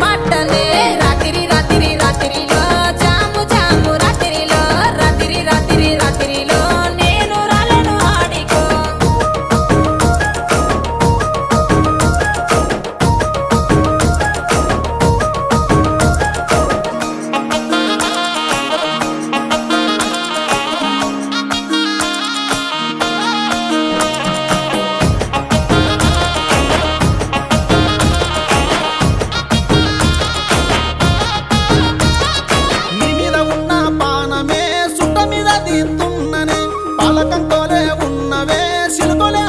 పట్టలే రాత్రి రాత్రి రాత్రిలో జాము జాము రాత్రిలో రాత్రి రాత్రి రాత్రిలో నేను రాలను ఆడికో నీ మీద ఉన్న పానమే సుట్ట మీద తీస్తున్ననే పాలకంతోలే ఉన్నవే సిలుకొలే